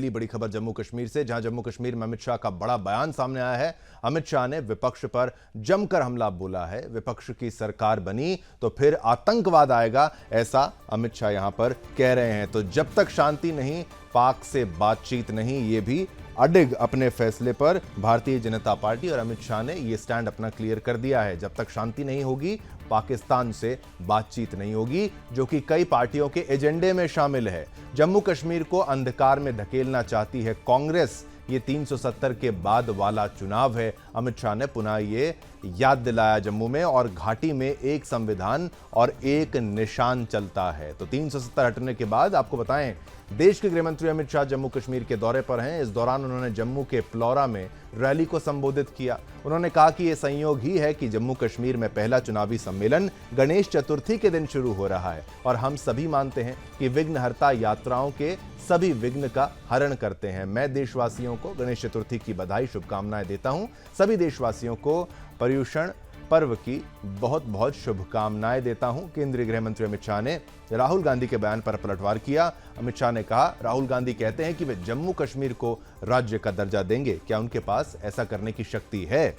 अगली बड़ी खबर जम्मू कश्मीर से, जहां जम्मू कश्मीर में अमित शाह का बड़ा बयान सामने आया है। अमित शाह ने विपक्ष पर जमकर हमला बोला है। विपक्ष की सरकार बनी तो फिर आतंकवाद आएगा, ऐसा अमित शाह यहां पर कह रहे हैं। तो जब तक शांति नहीं, पाक से बातचीत नहीं, ये भी अडिग अपने फैसले पर। भारतीय जनता पार्टी और अमित शाह ने यह स्टैंड अपना क्लियर कर दिया है। जब तक शांति नहीं होगी, पाकिस्तान से बातचीत नहीं होगी, जो कि कई पार्टियों के एजेंडे में शामिल है। जम्मू कश्मीर को अंधकार में धकेलना चाहती है कांग्रेस। ये 370 के बाद वाला चुनाव है। अमित शाह ने पुनः ये याद दिलाया जम्मू में, और घाटी में एक संविधान और एक निशान चलता है। तो 370 हटने के बाद आपको बताएं, देश के गृहमंत्री अमित शाह जम्मू कश्मीर के दौरे पर हैं। इस दौरान उन्होंने जम्मू के प्लौरा में रैली को संबोधित किया। उन्होंने कहा कि यह संयोग ही है कि जम्मू कश्मीर में पहला चुनावी सम्मेलन गणेश चतुर्थी के दिन शुरू हो रहा है, और हम सभी मानते हैं कि विघ्नहर्ता यात्राओं के सभी विघ्न का हरण करते हैं। मैं देशवासियों को गणेश चतुर्थी की बधाई, शुभकामनाएं देता हूं। सभी देशवासियों को पर्युषण पर्व की बहुत बहुत शुभकामनाएं देता हूं। केंद्रीय गृह मंत्री अमित शाह ने राहुल गांधी के बयान पर पलटवार किया। अमित शाह ने कहा, राहुल गांधी कहते हैं कि वे जम्मू कश्मीर को राज्य का दर्जा देंगे। क्या उनके पास ऐसा करने की शक्ति है?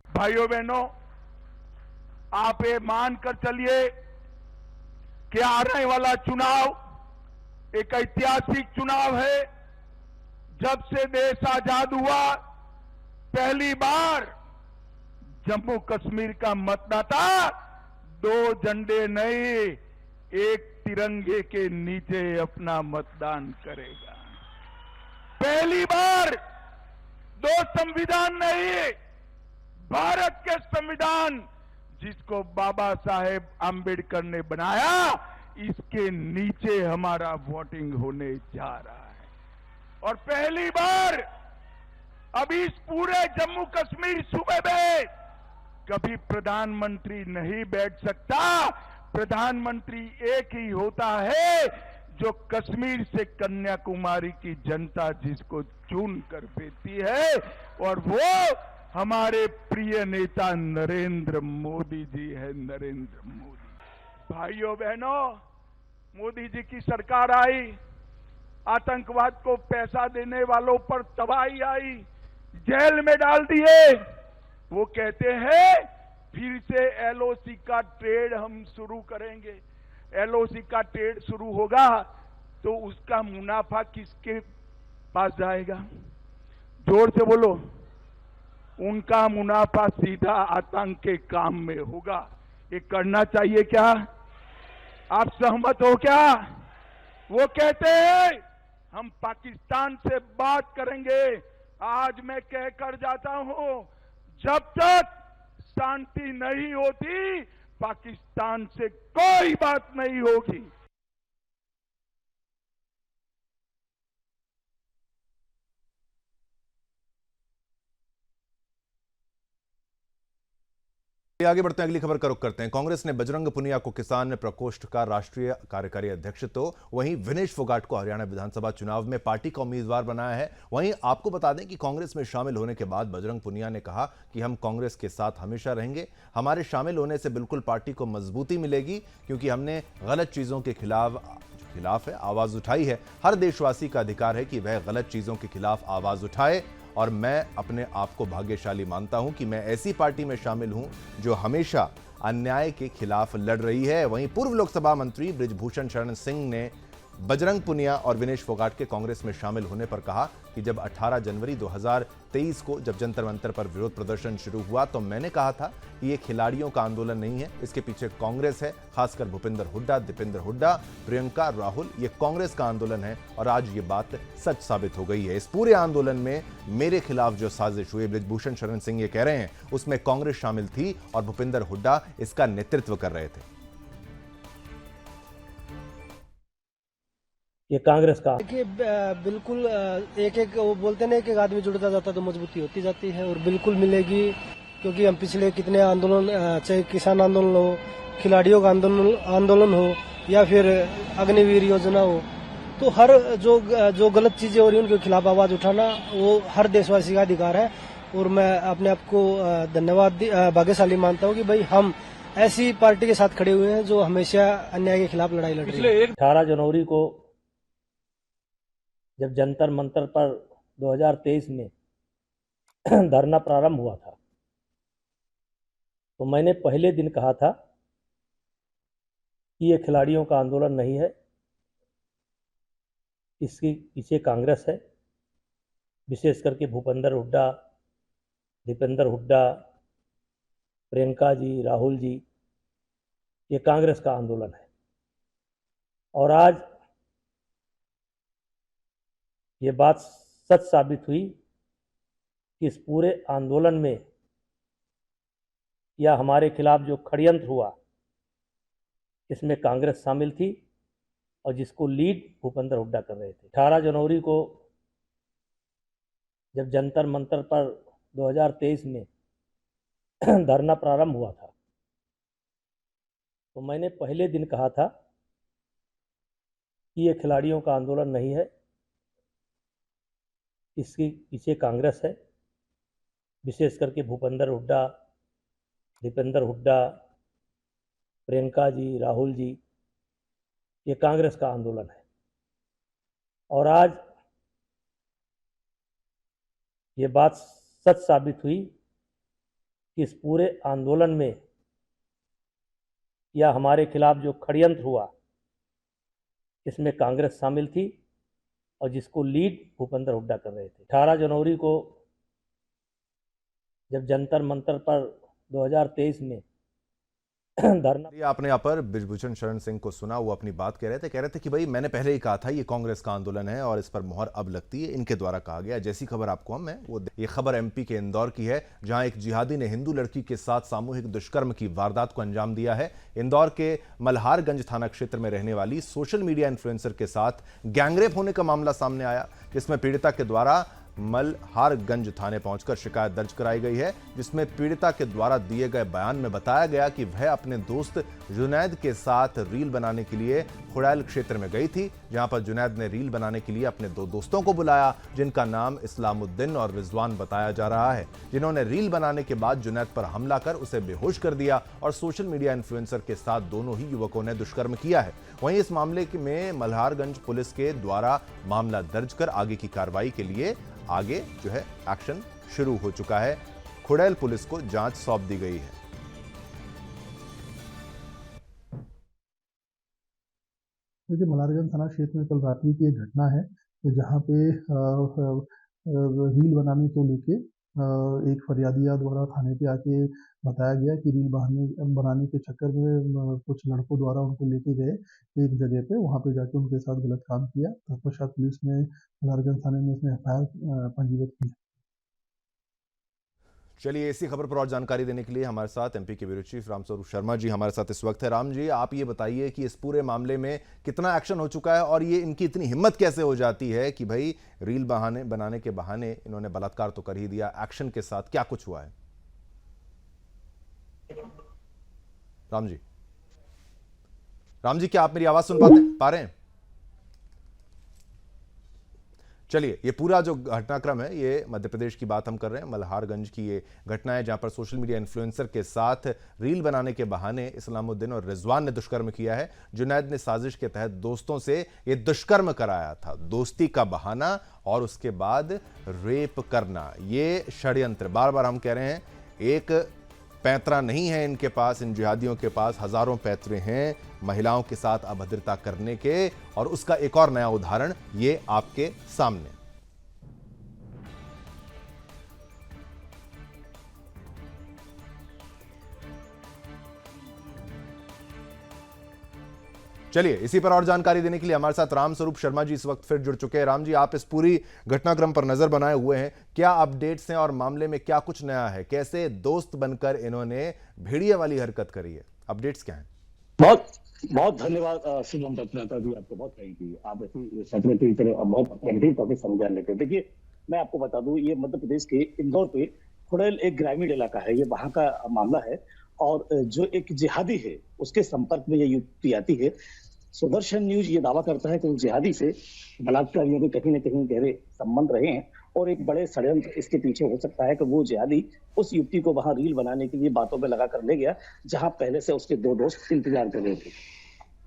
भाइयों बहनों, आप ये मानकर चलिए कि आने वाला चुनाव एक ऐतिहासिक चुनाव है। जब से देश आजाद हुआ, पहली बार जम्मू कश्मीर का मतदाता 2 झंडे नहीं, एक तिरंगे के नीचे अपना मतदान करेगा। पहली बार 2 संविधान नहीं, भारत के संविधान जिसको बाबा साहेब आम्बेडकर ने बनाया, इसके नीचे हमारा वोटिंग होने जा रहा है। और पहली बार अभी इस पूरे जम्मू कश्मीर सूबे में कभी प्रधानमंत्री नहीं बैठ सकता। प्रधानमंत्री एक ही होता है जो कश्मीर से कन्याकुमारी की जनता जिसको चुन कर भेजती है, और वो हमारे प्रिय नेता नरेंद्र मोदी जी है। नरेंद्र मोदी। भाइयों बहनों, मोदी जी की सरकार आई, आतंकवाद को पैसा देने वालों पर तबाही आई, जेल में डाल दिए। वो कहते हैं फिर से एलओसी का ट्रेड हम शुरू करेंगे। एलओसी का ट्रेड शुरू होगा तो उसका मुनाफा किसके पास जाएगा? जोर से बोलो। उनका मुनाफा सीधा आतंक के काम में होगा। ये करना चाहिए क्या? आप सहमत हो क्या? वो कहते हैं हम पाकिस्तान से बात करेंगे। आज मैं कहकर जाता हूं, जब तक शांति नहीं होती, पाकिस्तान से कोई बात नहीं होगी। आगे बढ़ते हैं, अगली खबर का रुख करते हैं। कांग्रेस ने बजरंग पुनिया को किसान प्रकोष्ठ का राष्ट्रीय कार्यकारी अध्यक्ष, तो वहीं विनेश फोगाट को हरियाणा विधानसभा चुनाव में पार्टी का उम्मीदवार बनाया है। वहीं आपको बता दें कि कांग्रेस में शामिल होने के बाद बजरंग पुनिया ने कहा कि हम कांग्रेस के साथ हमेशा रहेंगे। हमारे शामिल होने से बिल्कुल पार्टी को मजबूती मिलेगी, क्योंकि हमने गलत चीजों के खिलाफ है आवाज उठाई है। हर देशवासी का अधिकार है कि वह गलत चीजों के खिलाफ आवाज उठाए, और मैं अपने आप को भाग्यशाली मानता हूं कि मैं ऐसी पार्टी में शामिल हूं जो हमेशा अन्याय के खिलाफ लड़ रही है। वहीं पूर्व लोकसभा मंत्री बृजभूषण शरण सिंह ने बजरंग पुनिया और विनेश फोगाट के कांग्रेस में शामिल होने पर कहा कि जब 18 जनवरी 2023 को जब जंतर मंतर पर विरोध प्रदर्शन शुरू हुआ, तो मैंने कहा था कि ये खिलाड़ियों का आंदोलन नहीं है, इसके पीछे कांग्रेस है, खासकर भूपिंदर हुड्डा, दीपेंद्र हुड्डा, प्रियंका, राहुल, ये कांग्रेस का आंदोलन है। और आज ये बात सच साबित हो गई है। इस पूरे आंदोलन में मेरे खिलाफ जो साजिश हुई, बृजभूषण शरण सिंह ये कह रहे हैं, उसमें कांग्रेस शामिल थी और भूपिंदर हुड्डा इसका नेतृत्व कर रहे थे। ये कांग्रेस का देखिए, बिल्कुल एक एक वो बोलते ना, एक एक आदमी जुड़ता जाता तो मजबूती होती जाती है, और बिल्कुल मिलेगी। क्योंकि हम पिछले कितने आंदोलन, चाहे किसान आंदोलन हो, खिलाड़ियों का आंदोलन हो, या फिर अग्निवीर योजना हो, तो हर जो गलत चीजें हो रही हैं उनके खिलाफ आवाज उठाना वो हर देशवासी का अधिकार है। और मैं अपने आप को धन्यवाद भाग्यशाली मानता हूँ कि भाई हम ऐसी पार्टी के साथ खड़े हुए हैं जो हमेशा अन्याय के खिलाफ लड़ाई लड़ रही है। 18 जनवरी को जब जंतर मंतर पर 2023 में धरना प्रारंभ हुआ था, तो मैंने पहले दिन कहा था कि ये खिलाड़ियों का आंदोलन नहीं है, इसके पीछे कांग्रेस है। विशेष करके भूपेंद्र हुड्डा, दीपेंद्र हुड्डा, प्रियंका जी, राहुल जी, ये कांग्रेस का आंदोलन है। और आज ये बात सच साबित हुई कि इस पूरे आंदोलन में या हमारे खिलाफ जो षड्यंत्र हुआ, इसमें कांग्रेस शामिल थी और जिसको लीड भूपेंद्र हुड्डा कर रहे थे। 18 जनवरी को जब जंतर मंतर पर 2023 में धरना प्रारंभ हुआ था, तो मैंने पहले दिन कहा था कि ये खिलाड़ियों का आंदोलन नहीं है, इसके पीछे कांग्रेस है। विशेष करके भूपेंद्र हुड्डा, दीपेंद्र हुड्डा, प्रियंका जी, राहुल जी, ये कांग्रेस का आंदोलन है। और आज ये बात सच साबित हुई कि इस पूरे आंदोलन में या हमारे खिलाफ जो षड्यंत्र हुआ, इसमें कांग्रेस शामिल थी और जिसको लीड भूपेंद्र हुड्डा कर रहे थे। 18 जनवरी को जब जंतर मंतर पर 2023 में धरना, ये आपने यहाँ पर बृजभूषण शरण सिंह को सुना, वो अपनी बात कह रहे थे कि भाई मैंने पहले ही कहा था ये कांग्रेस का आंदोलन है और इस पर मुहर अब लगती है, इनके द्वारा कहा गया। जैसी खबर आपको हम है वो, ये खबर एमपी के इंदौर की है, जहां एक जिहादी ने हिंदू लड़की के साथ सामूहिक दुष्कर्म की वारदात को अंजाम दिया है। इंदौर के मल्हारगंज थाना क्षेत्र में रहने वाली सोशल मीडिया इन्फ्लुएंसर के साथ गैंगरेप होने का मामला सामने आया, जिसमें पीड़िता के द्वारा मल्हारगंज थाने पहुंचकर शिकायत दर्ज कराई गई है, जिसमें पीड़िता के द्वारा दिए गए बयान में बताया गया कि वह अपने दोस्त जुनैद के साथ रील बनाने के लिए खुड़ैल क्षेत्र में गई थी, जहां पर जुनैद ने रील बनाने के लिए अपने दो दोस्तों को बुलाया, जिनका नाम इस्लामुद्दीन और रिजवान बताया जा रहा है, जिन्होंने रील बनाने के बाद जुनैद पर हमला कर उसे बेहोश कर दिया और सोशल मीडिया इन्फ्लुएंसर के साथ दोनों ही युवकों ने दुष्कर्म किया है। वहीं इस मामले में मल्हारगंज पुलिस के द्वारा मामला दर्ज कर आगे की कार्रवाई के लिए आगे जो है एक्शन शुरू हो चुका है। खुड़ैल पुलिस को जांच सौंप दी गई है। देखिए, मल्हारगंज थाना क्षेत्र में कल रात्रि की एक घटना है जहां पे रील बनाने को लेके एक फरियादिया द्वारा थाने पे आके बताया गया कि रील बनाने के चक्कर में कुछ लड़कों द्वारा उनको लेके गए एक जगह पे, वहां पे जाके उनके साथ गलत काम किया। तत्पश्चात पुलिस ने मल्हारगंज थाने में इसमें एफआईआर पंजीबद्ध की। चलिए, इसी खबर पर और जानकारी देने के लिए हमारे साथ एमपी के ब्यूरो चीफ रामस्वरूप शर्मा जी हमारे साथ इस वक्त है। राम जी, आप ये बताइए कि इस पूरे मामले में कितना एक्शन हो चुका है और ये इनकी इतनी हिम्मत कैसे हो जाती है कि भाई रील बनाने के बहाने इन्होंने बलात्कार तो कर ही दिया, एक्शन के साथ क्या कुछ हुआ है? राम जी, क्या आप मेरी आवाज सुन पा रहे हैं? चलिए, ये पूरा जो घटनाक्रम है, ये मध्य प्रदेश की बात हम कर रहे हैं। मल्हारगंज की ये घटना है जहां पर सोशल मीडिया इन्फ्लुएंसर के साथ रील बनाने के बहाने इस्लामुद्दीन और रिजवान ने दुष्कर्म किया है। जुनैद ने साजिश के तहत दोस्तों से ये दुष्कर्म कराया था, दोस्ती का बहाना और उसके बाद रेप करना, ये षड्यंत्र। बार बार हम कह रहे हैं, एक पैंतरा नहीं है इनके पास, इन जिहादियों के पास हजारों पैंतरे हैं महिलाओं के साथ अभद्रता करने के, और उसका एक और नया उदाहरण ये आपके सामने। चलिए, इसी पर और जानकारी देने के लिए हमारे साथ रामस्वरूप शर्मा जी इस वक्त फिर जुड़ चुके हैं। राम जी, आप इस पूरी घटनाक्रम पर नजर बनाए हुए हैं, क्या अपडेट्स हैं और मामले में क्या कुछ नया है? कैसे दोस्त बनकर इन्होंने भेड़िया वाली हरकत करी है? अपडेट्स क्या हैं? बहुत बहुत धन्यवाद शुभम रत्नाकर जी, आपको बहुत थैंक यू। आप ऐसी सत्र की तरह बहुत गंभीर टॉपिक समझा लेते हैं। देखिए, मैं आपको बता दूं, ये मध्य प्रदेश के इंदौर पे खुड़ैल एक ग्रामीण इलाका है, ये वहां का मामला है। और जो एक जिहादी है उसके संपर्क में ये युवती आती है। सुदर्शन न्यूज ये दावा करता है कि उस जिहादी से बलात्कारियों के कहीं न कहीं गहरे संबंध रहे हैं और एक बड़े षड्यंत्र इसके पीछे हो सकता है कि वो जिहादी उस युवती को वहां रील बनाने के लिए बातों पे लगा कर ले गया, जहां पहले से उसके 2 दोस्त इंतजार कर रहे थे।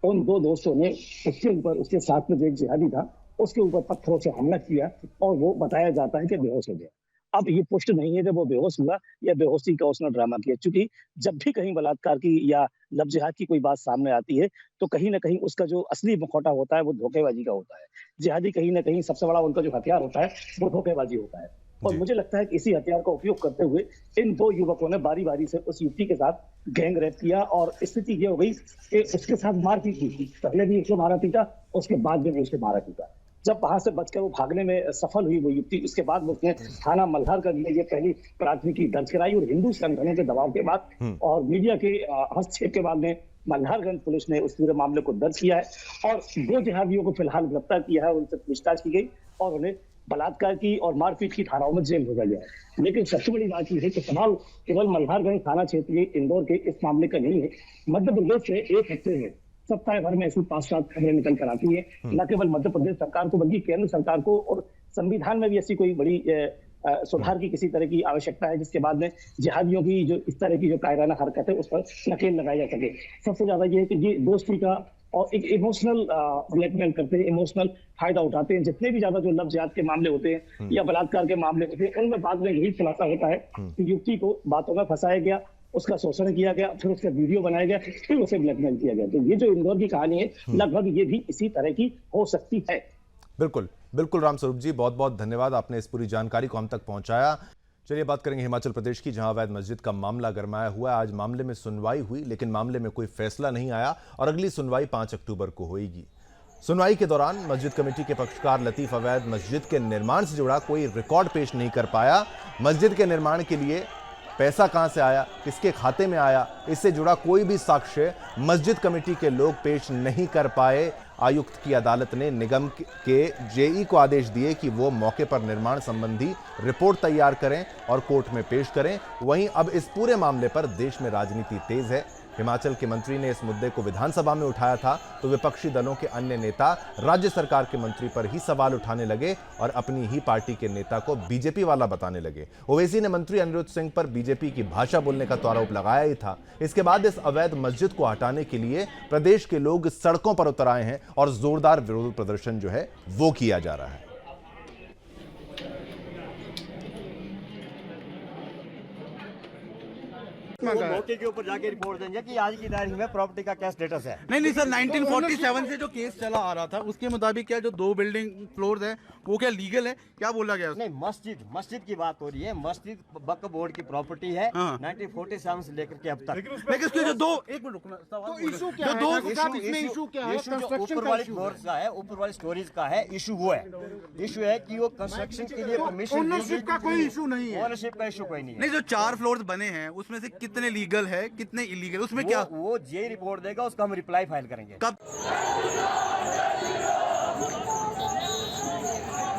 उन 2 दोस्तों ने उसके ऊपर, उसके साथ में जो एक जिहादी था, उसके ऊपर पत्थरों से हमला किया और वो बताया जाता है कि बेहोश हो गया। अब ये पुष्ट नहीं है कि वो बेहोश हुआ या बेहोशी का उसने ड्रामा किया, क्योंकि जब भी कहीं बलात्कार की या लव जिहाद की कोई बात सामने आती है, तो कहीं न कहीं उसका जो असली मुखौटा होता है, वो धोखेबाजी का होता है। जिहादी कहीं न कहीं सबसे बड़ा उनका जो हथियार होता है, वो धोखेबाजी होता है। और मुझे लगता है कि इसी हथियार का उपयोग करते हुए इन 2 युवकों ने बारी-बारी से उस युवती के साथ गैंग रेप किया और स्थिति ये हो गई कि उसके साथ मारपीट हुई थी। पहले भी उसको मारा पीटा, उसके बाद में भी उसको मारा पीटा। जब वहां से बचकर वो भागने में सफल हुई वो युवती, उसके बाद उसने थाना मल्हारगंज में ये पहली प्राथमिकी दर्ज कराई और हिंदू संगठनों के दबाव के बाद और मीडिया के हस्तक्षेप के बाद में मल्हारगंज पुलिस ने उस पूरे मामले को दर्ज किया है और 2 जिहादियों को फिलहाल गिरफ्तार किया है, उनसे पूछताछ की गई और उन्हें बलात्कार की और मारपीट की धाराओं में जेल भेजा गया है। लेकिन सबसे बड़ी बात यह है कि सवाल केवल मल्हारगंज थाना क्षेत्र के इंदौर के इस मामले का नहीं है। मध्य प्रदेश से एक हफ्ते में सप्ताह भर में ऐसी 5-7 खबरें निकल कर आती है, न केवल मध्य प्रदेश सरकार को बल्कि केंद्र सरकार को, और संविधान में भी ऐसी कोई बड़ी सुधार की किसी तरह की आवश्यकता है जिसके बाद में जिहादियों की जो इस तरह की जो कायराना हरकत है उस पर नकेल लगाई जा सके। सबसे ज्यादा ये है कि ये दोस्ती का और एक इमोशनल ब्लैकमेल करते हैं, इमोशनल फायदा उठाते हैं। जितने भी ज्यादा जो लव जिहाद के मामले होते हैं या बलात्कार के मामले होते हैं, उनमें बाद में यही खुलासा होता है कि युवती को बातों में फंसाया गया, उसका शोषण किया गया, फिर उसका वीडियो बनाया गया, फिर उसे ब्लैकमेल किया गया। तो ये जो इंदौर की कहानी है, लगभग ये भी इसी तरह की हो सकती है। बिल्कुल बिल्कुल रामस्वरूप जी, बहुत बहुत धन्यवाद, आपने इस पूरी जानकारी को हम तक पहुंचाया। चलिए बात करेंगे हिमाचल प्रदेश की, जहां अवैध मस्जिद का मामला गरमाया हुआ है। आज मामले में सुनवाई हुई, लेकिन मामले में कोई फैसला नहीं आया और अगली सुनवाई 5 अक्टूबर को होगी। सुनवाई के दौरान मस्जिद कमेटी के पक्षकार लतीफ अवैध मस्जिद के निर्माण से जुड़ा कोई रिकॉर्ड पेश नहीं कर पाया। मस्जिद के निर्माण के लिए पैसा कहां से आया, किसके खाते में आया, इससे जुड़ा कोई भी साक्ष्य मस्जिद कमेटी के लोग पेश नहीं कर पाए। आयुक्त की अदालत ने निगम के जेई को आदेश दिए कि वो मौके पर निर्माण संबंधी रिपोर्ट तैयार करें और कोर्ट में पेश करें। वहीं अब इस पूरे मामले पर देश में राजनीति तेज है। हिमाचल के मंत्री ने इस मुद्दे को विधानसभा में उठाया था तो विपक्षी दलों के अन्य नेता राज्य सरकार के मंत्री पर ही सवाल उठाने लगे और अपनी ही पार्टी के नेता को बीजेपी वाला बताने लगे। ओवैसी ने मंत्री अनिरुद्ध सिंह पर बीजेपी की भाषा बोलने का तो आरोप लगाया ही था। इसके बाद इस अवैध मस्जिद को हटाने के लिए प्रदेश के लोग सड़कों पर उतर आए हैं और जोरदार विरोध प्रदर्शन जो है वो किया जा रहा है। मौके के ऊपर जाके रिपोर्ट देंगे कि आज की तारीख में प्रॉपर्टी का क्या स्टेटस है। नहीं सर, 1947 से जो केस चला आ रहा था उसके मुताबिक क्या जो 2 बिल्डिंग फ्लोर है वो क्या लीगल है, क्या बोला गया? नहीं, मस्जिद की बात हो रही है। मस्जिद वक्फ बोर्ड की प्रॉपर्टी है 1947 से लेकर के अब तक। लेकिन इसके जो 2 एक मिनट रुकना, तो इशू क्या है? इशू क्या है? ऊपर वाली फ्लोर का है, ऊपर वाली स्टोरेज का है। इशू वो है, इशू है कि वो कंस्ट्रक्शन के लिए परमिशन, ओनरशिप का कोई इशू नहीं है। ओनरशिप का इशू कोई नहीं है। नहीं, जो 4 फ्लोर बने हैं उसमें से कितने लीगल है, कितने इलीगल, उसमें क्या वो जे रिपोर्ट देगा, उसका हम रिप्लाई फाइल करेंगे। कब?